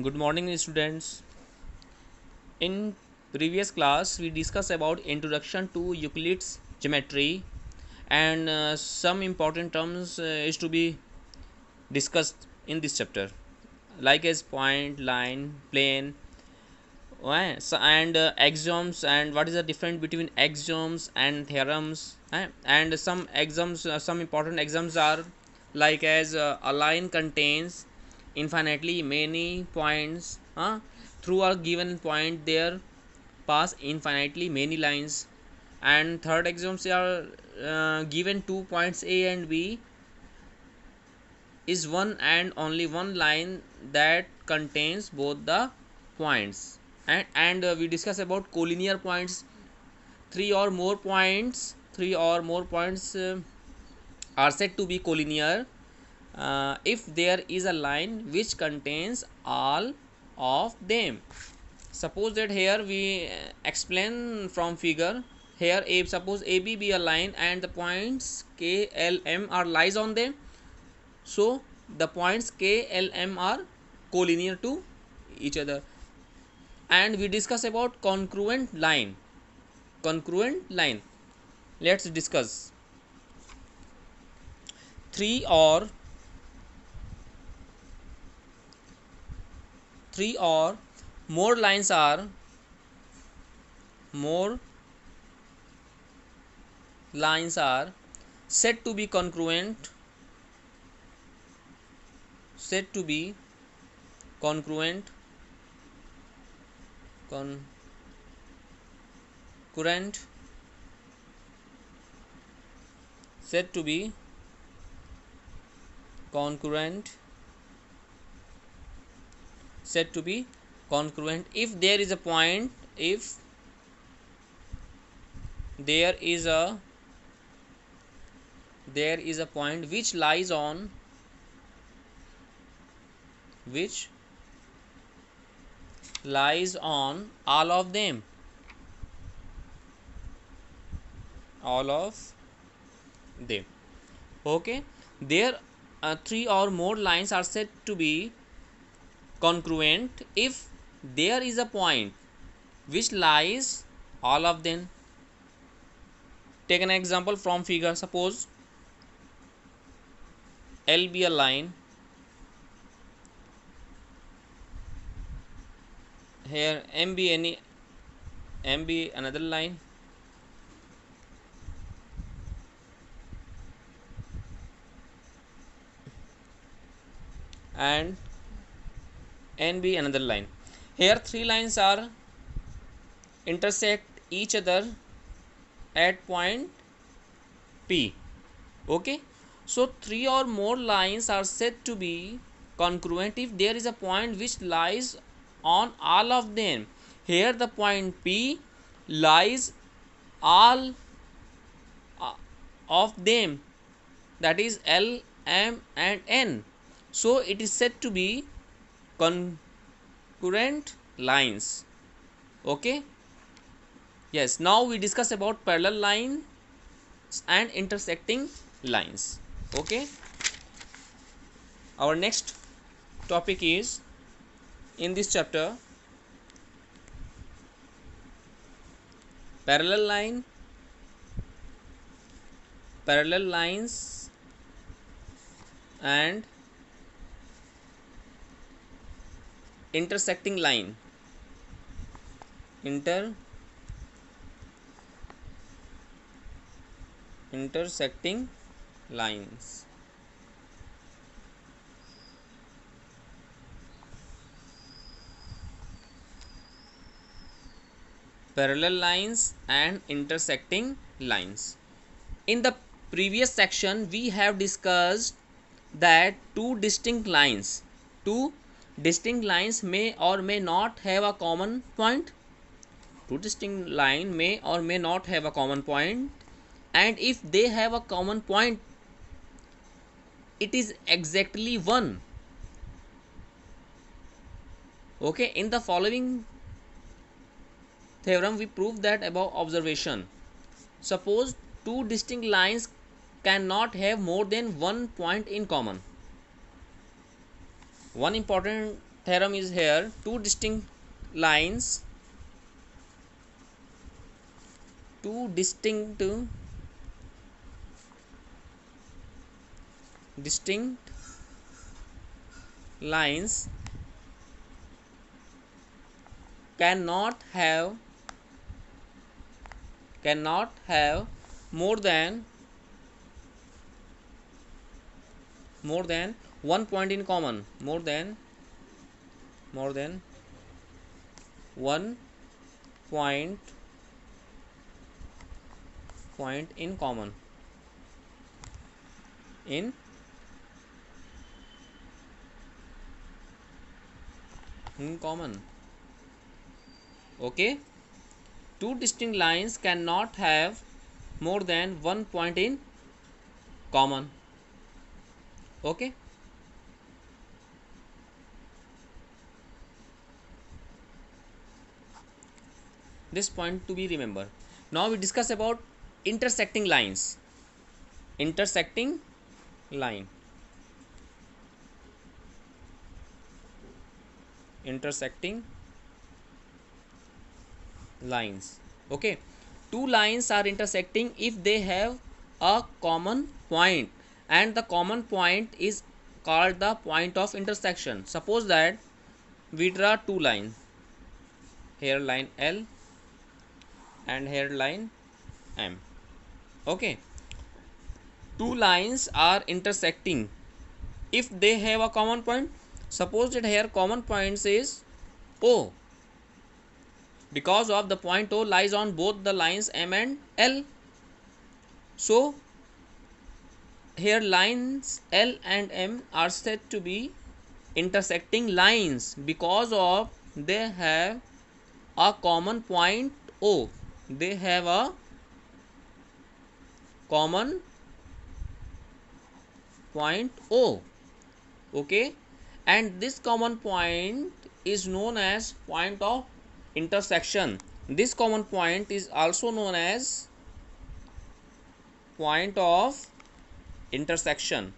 Good morning, students. In previous class, we discussed about introduction to Euclid's geometry, and some important terms is to be discussed in this chapter, like as point, line, plane, and axioms, and what is the difference between axioms and theorems, and some axioms, some important axioms are like as a line contains infinitely many points. Through a given point there pass infinitely many lines. And third axioms are given 2 points A and B is one and only one line that contains both the points. And we discuss about collinear points. Three or more points are said to be collinear if there is a line which contains all of them. Suppose that here we explain from figure. Here suppose AB be a line and the points K, L, M are lies on them. So the points K, L, M are collinear to each other. And we discuss about congruent line. Let's discuss. three or three or more lines are more lines are said to be congruent concurrent said to be concurrent if there is a point which lies on all of them. Okay, there three or more lines are said to be congruent if there is a point which lies all of them. Take an example from figure. Suppose L be a line, here M be another line, and N be another line. Here three lines are intersect each other at point P. Okay, so three or more lines are said to be congruent if there is a point which lies on all of them. Here the point P lies all of them, that is L, M and N. So it is said to be concurrent lines. Okay, yes, now we discuss about parallel lines and intersecting lines. Okay, our next topic is in this chapter parallel lines and intersecting lines. Parallel lines and intersecting lines. In the previous section we have discussed that two distinct lines may or may not have a common point. And if they have a common point, it is exactly one. Okay, in the following theorem we prove that above observation. Suppose two distinct lines cannot have more than one point in common. One important theorem is here. Two distinct lines, two distinct lines cannot have more than one point in common. More than one point in in common. Okay, two distinct lines cannot have more than one point in common. Okay, this point to be remembered. Now we discuss about intersecting lines. Intersecting line. Intersecting lines. Okay, two lines are intersecting if they have a common point, and the common point is called the point of intersection. Suppose that we draw two lines, here line L and here line M. Okay, two lines are intersecting if they have a common point. Suppose that here common points is O, because of the point O lies on both the lines M and L. So here lines L and M are said to be intersecting lines because of they have a common point O. They have a common point O. Okay, and this common point is known as point of intersection. This common point is also known as point of intersection.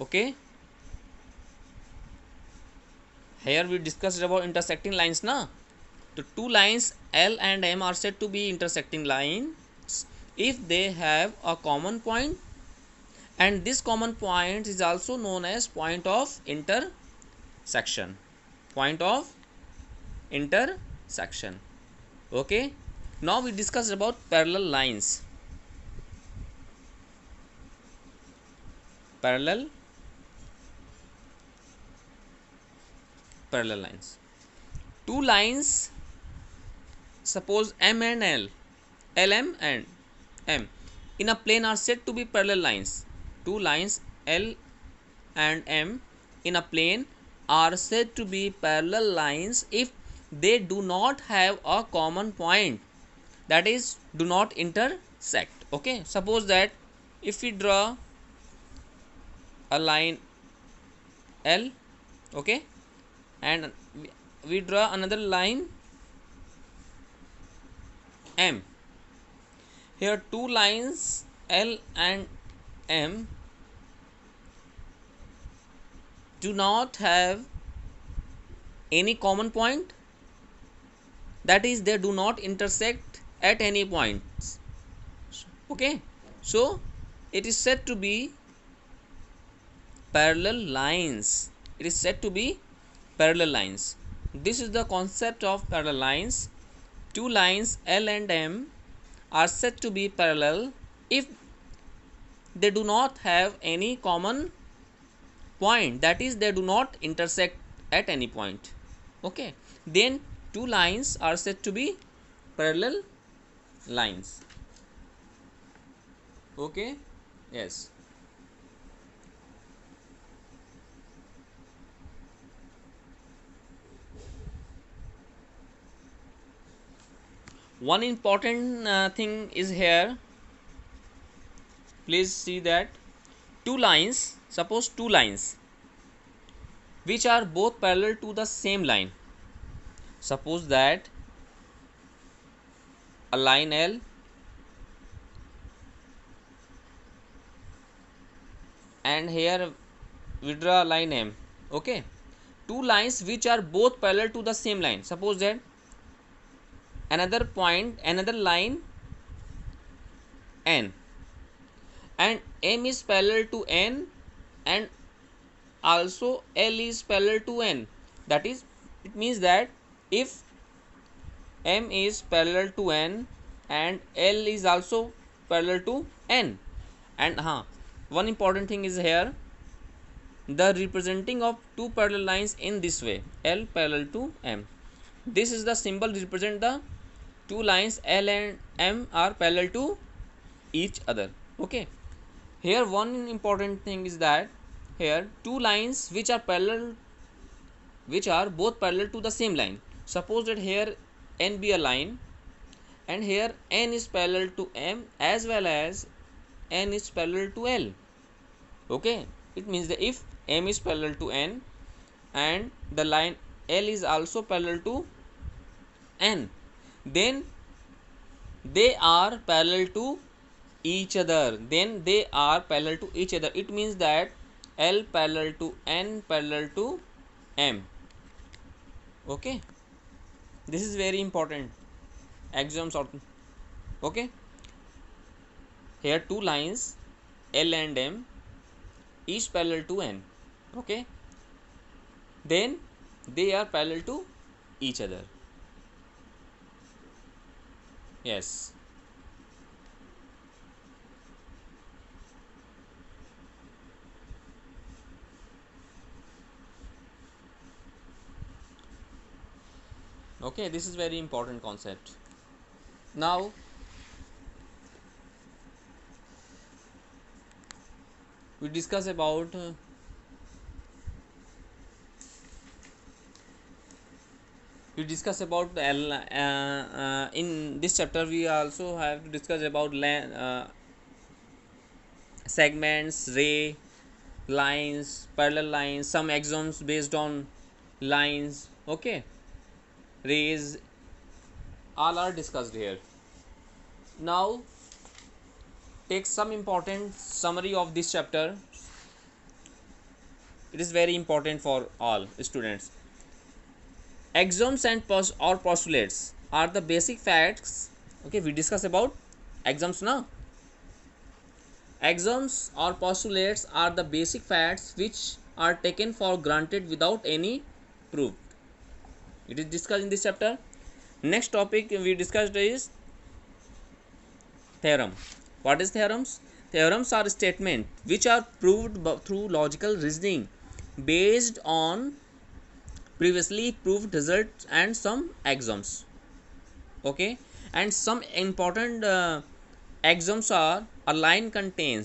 Okay, here we discussed about intersecting lines na. The two lines L and M are said to be intersecting lines if they have a common point, and this common point is also known as point of intersection. Point of intersection. Okay, now we discussed about parallel lines. Parallel lines. Two lines, suppose M and L, LM and M, in a plane are said to be parallel lines. Two lines L and M in a plane are said to be parallel lines if they do not have a common point, that is, do not intersect. Okay, suppose that if we draw a line L, okay, and we draw another line M. Here two lines L and M do not have any common point, that is, they do not intersect at any points. Okay, so it is said to be parallel lines. It is said to be parallel lines. This is the concept of parallel lines. Two lines L and M are said to be parallel if they do not have any common point, that is, they do not intersect at any point. Okay, then two lines are said to be parallel lines. Okay, yes. One important thing is here, please see that two lines, suppose two lines which are both parallel to the same line. Suppose that a line L and here we draw line M. Okay, two lines which are both parallel to the same line. Suppose that another point, another line N, and M is parallel to N, and also L is parallel to N. That is, it means that if M is parallel to N and L is also parallel to N, and one important thing is here, the representing of two parallel lines in this way, L parallel to M. This is the symbol represent the two lines L and M are parallel to each other. Okay, here one important thing is that here two lines which are parallel, which are both parallel to the same line. Suppose that here N be a line, and here N is parallel to M as well as N is parallel to L. Okay, it means that if M is parallel to N and the line L is also parallel to N, then they are parallel to each other. Then they are parallel to each other. It means that L parallel to N parallel to M. Okay, this is very important axioms. Okay, here two lines L and M is parallel to N. Okay, then they are parallel to each other. Yes. Okay, this is very important concept. Now we discuss about in this chapter we also have to discuss about segments, ray, lines, parallel lines, some axioms based on lines. Okay, rays, all are discussed here. Now take some important summary of this chapter. It is very important for all students. Axioms and postulates are the basic facts. Okay, we discuss about axioms now. Axioms or postulates are the basic facts which are taken for granted without any proof. It is discussed in this chapter. Next topic we discussed is theorem. What is theorems? Theorems are statements which are proved through logical reasoning based on previously proved results and some axioms. Okay, and some important axioms are a line contain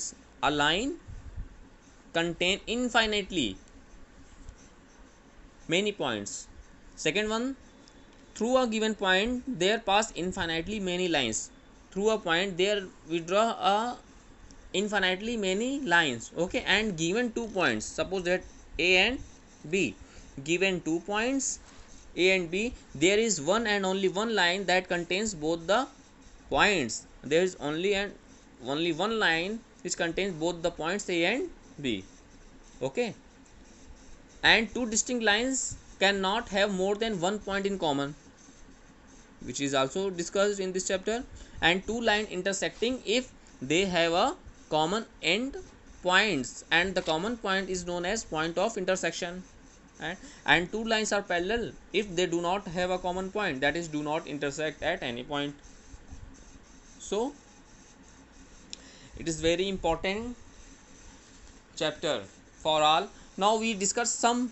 infinitely many points. Second one, through a given point there pass infinitely many lines. Through a point there we draw a infinitely many lines. Okay, and given 2 points, suppose that A and B, given 2 points A and B, there is one and only one line that contains both the points. There is only one line which contains both the points A and B. Okay, and two distinct lines cannot have more than one point in common, which is also discussed in this chapter. And two lines intersecting if they have a common end points, and the common point is known as point of intersection. And two lines are parallel if they do not have a common point, that is, do not intersect at any point. So it is very important chapter for all. Now we discuss some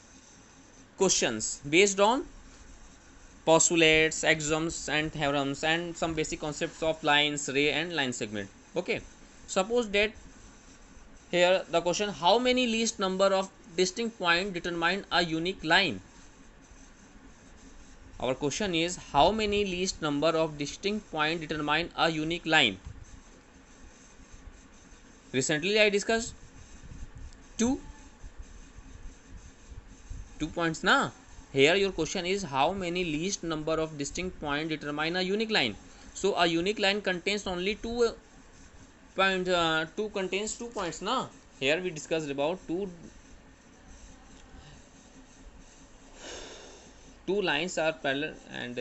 questions based on postulates, axioms and theorems, and some basic concepts of lines, ray and line segment. Okay, suppose that here the question, how many least number of distinct points determine a unique line? Our question is, how many least number of distinct points determine a unique line? Recently I discussed two points now. Here your question is, how many least number of distinct points determine a unique line? So a unique line contains only contains 2 points now. here we discussed about two lines are parallel and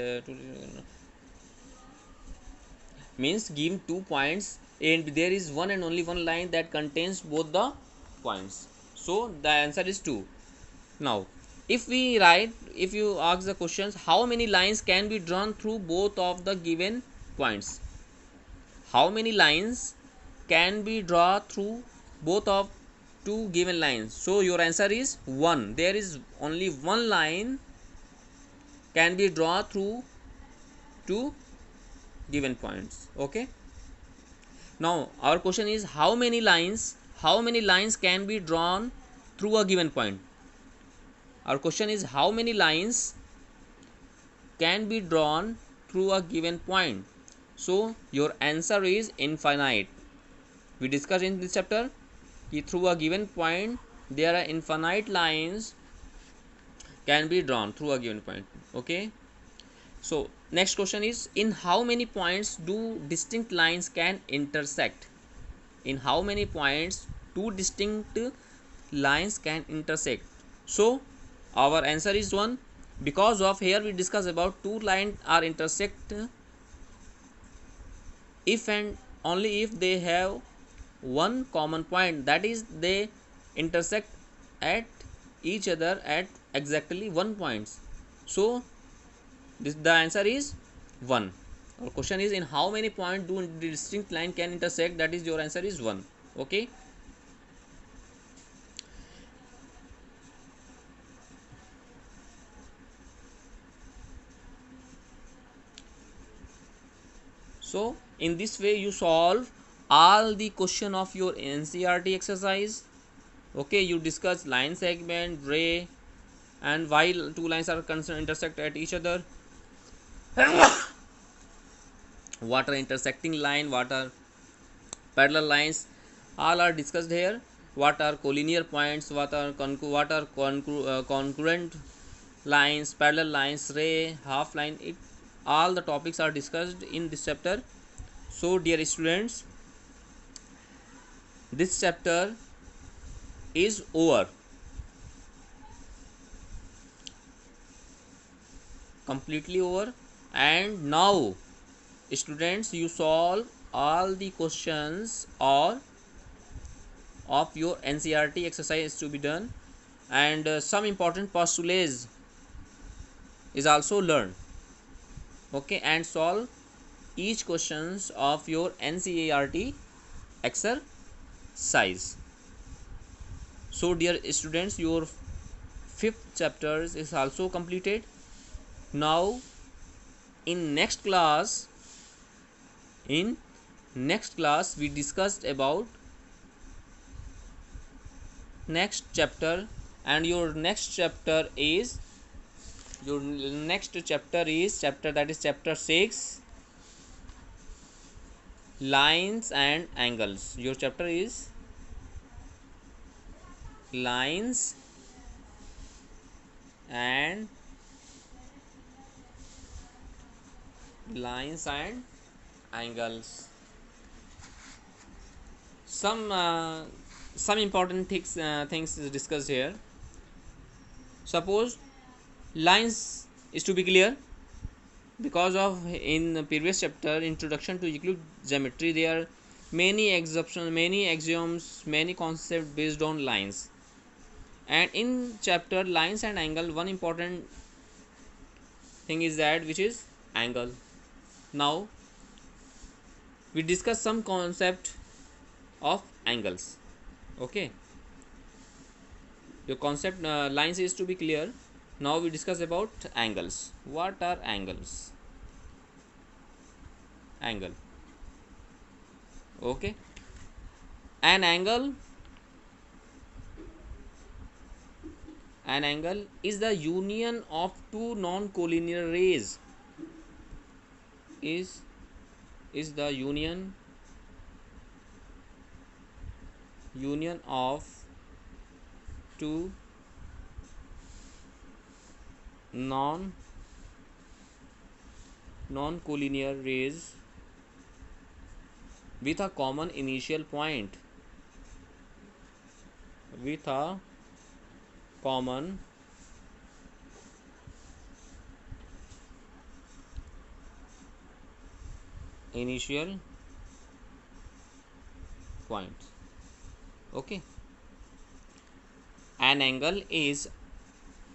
means give 2 points and there is one and only one line that contains both the points, so the answer is 2. Now if we write, if you ask the questions, how many lines can be drawn through both of the given points, how many lines can be drawn through both of two given lines, so your answer is 1. There is only one line can be drawn through two given points. Okay, now our question is how many lines can be drawn through a given point. Our question is how many lines can be drawn through a given point, so your answer is infinite. We discussed in this chapter that through a given point there are infinite lines can be drawn through a given point. Okay, so next question is, in how many points do distinct lines can intersect? In how many points two distinct lines can intersect? So our answer is 1, because of here we discuss about two lines are intersect if and only if they have one common point, that is they intersect at each other at exactly 1 point. So the answer is 1. Our question is, in how many points do distinct line can intersect, that is your answer is 1. Okay, so in this way you solve all the question of your NCERT exercise. Okay, you discuss line segment, ray, and while two lines are concerned intersect at each other, what are intersecting line, what are parallel lines, all are discussed here. What are collinear points, what are concurrent lines, parallel lines, ray, half line, it all the topics are discussed in this chapter. So dear students, this chapter is over, completely over, and now students you solve all the questions or of your NCERT exercise to be done, and some important postulates is also learned. Okay, and solve each questions of your NCERT exercise. So dear students, your fifth chapter is also completed. Now in next class we discussed about next chapter, and your next chapter is chapter that is chapter 6, lines and angles. Your chapter is lines and angles. Some important things is discussed here. Suppose lines is to be clear, because of in the previous chapter introduction to Euclid geometry there are many exceptions, many axioms, many concepts based on lines, and in chapter lines and angle one important thing is that which is angle. Now we discuss some concept of angles. Okay, your concept lines is to be clear. Now we discuss about angles. What are angles? Angle. Okay, an angle is the union of two non-collinear rays, is the union of two non-collinear rays with a common initial point. with a common initial point. Okay, an angle is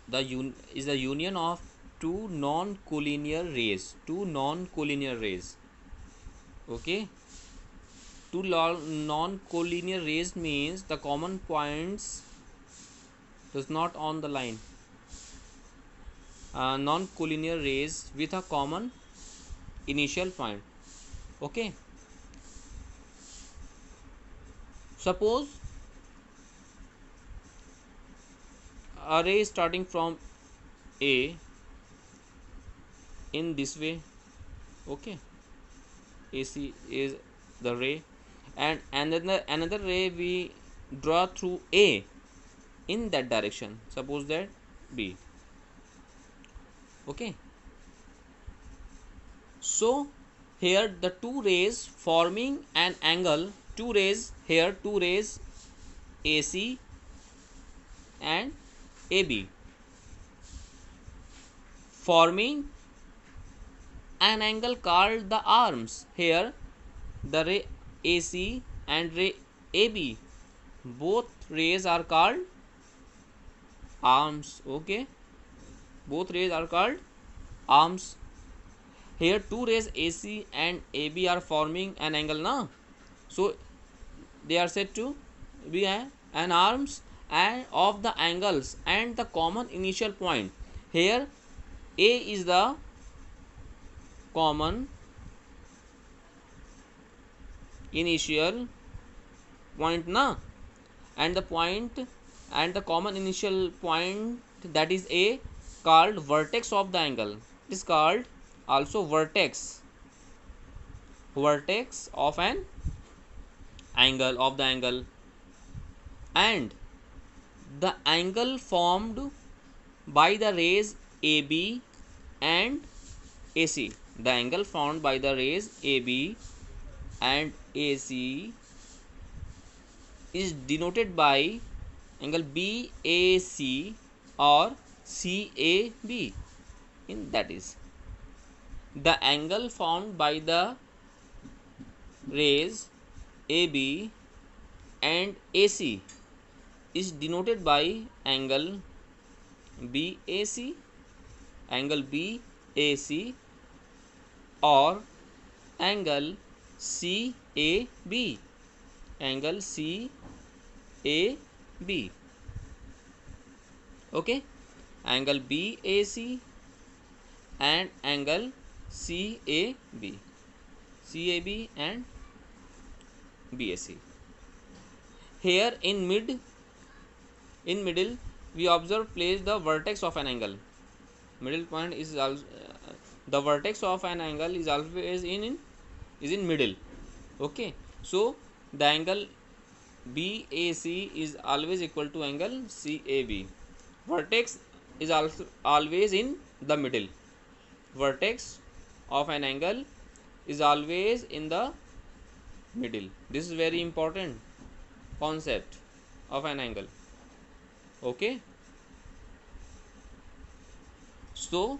the union of two non-collinear rays. Okay, two non-collinear rays means the common points does not on the line. Non-collinear rays with a common initial point. Okay, suppose a ray starting from A in this way. Okay, AC is the ray, and another ray we draw through A in that direction. Suppose that B. Okay, so here the two rays forming an angle, two rays here, two rays AC and AB, forming an angle called the arms. Here the ray AC and ray AB, both rays are called arms. Okay, both rays are called arms. Here two rays AC and AB are forming an angle now, so they are said to be an arms and of the angles and the common initial point. Here A is the common initial point now, and the point and the common initial point, that is A, called vertex of the angle. It is called also vertex of an angle, and the angle formed by the rays AB and AC, the angle formed by the rays AB and AC is denoted by angle BAC or CAB. In that is, the angle formed by the rays AB and AC is denoted by angle BAC, or angle CAB, angle CAB. Okay, angle BAC and angle CAB and BAC. Here in middle we observe place the vertex of an angle. Middle point is also the vertex of an angle is always in middle. Okay, so the angle BAC is always equal to angle CAB. Vertex is also always in the middle. Vertex of an angle is always in the middle. This is very important concept of an angle. Okay, so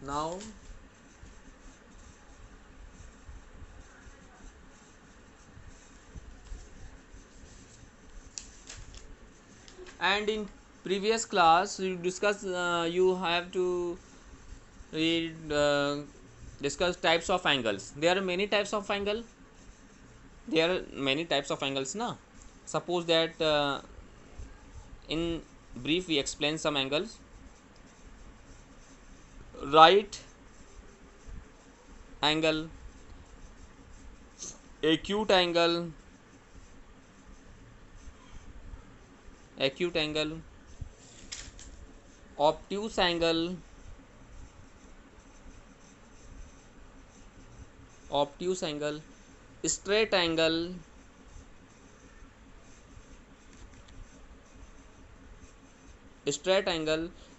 now and in previous class you discuss you have to read discuss types of angles. There are many types of angles now. Suppose that in brief we explain some angles. Right angle, acute angle, obtuse angle, straight angle,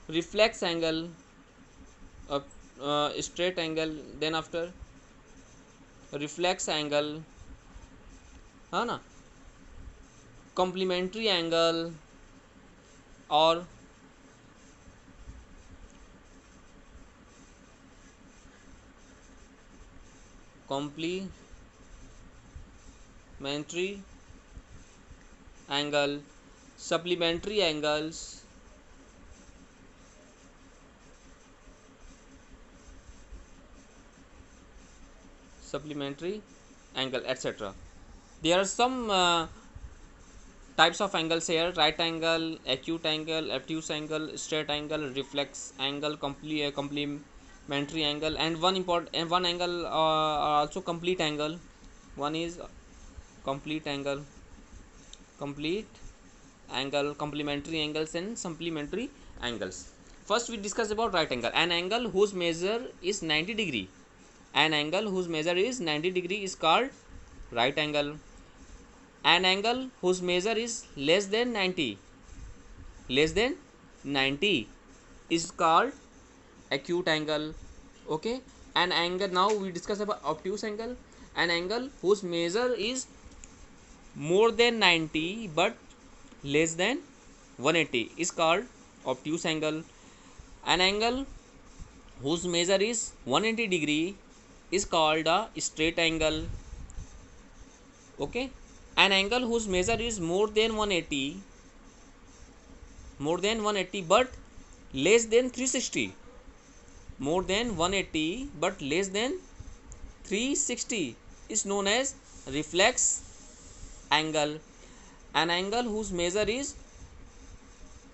reflex angle, straight angle, then after reflex angle, है ना, complementary angle और complementary angle, supplementary angles, supplementary angle, etc. There are some types of angles here: right angle, acute angle, obtuse angle, straight angle, reflex angle, complementary angle, and one angle also complete angle. One is complete angle, complete angle, complementary angles, and supplementary angles. First we discuss about right angle. An angle whose measure is 90 degree. An angle whose measure is 90 degree is called right angle. An angle whose measure is less than 90 is called acute angle. Okay, an angle, now we discuss about obtuse angle. An angle whose measure is more than 90 but less than 180 is called obtuse angle. An angle whose measure is 180 degree is called a straight angle. Okay, an angle whose measure is more than 180 but less than 360, more than 180 but less than 360 is known as reflex angle. An angle whose measure is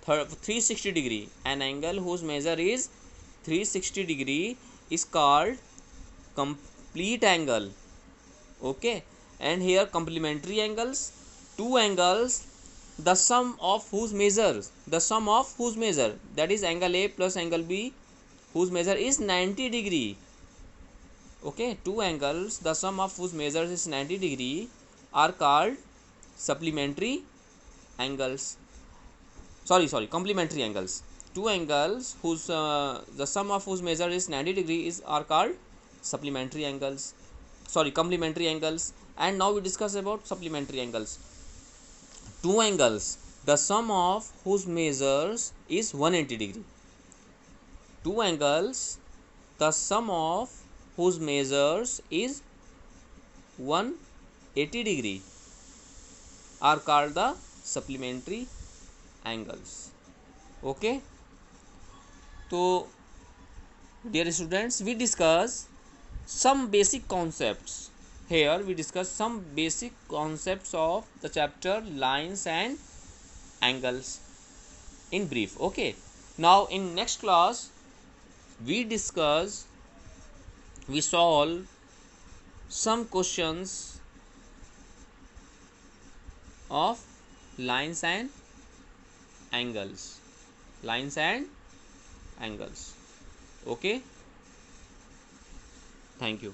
360 degree, an angle whose measure is 360 degree is called complete angle. Okay, and here complementary angles, two angles the sum of whose measure, that is angle A plus angle B, whose measure is 90 degree. Okay, two angles the sum of whose measure is 90 degree are called supplementary angles. Sorry, complementary angles. Two angles whose the sum of whose measure is 90 degree is are called supplementary angles. Sorry, complementary angles. And now we discuss about supplementary angles. Two angles the sum of whose measures is 180 degree. Two angles the sum of whose measures is 180 degree are called the supplementary angles. Okay, so dear students, we discuss some basic concepts. Here we discuss some basic concepts of the chapter lines and angles in brief. Okay, now in next class we solve some questions of lines and angles. Okay, thank you.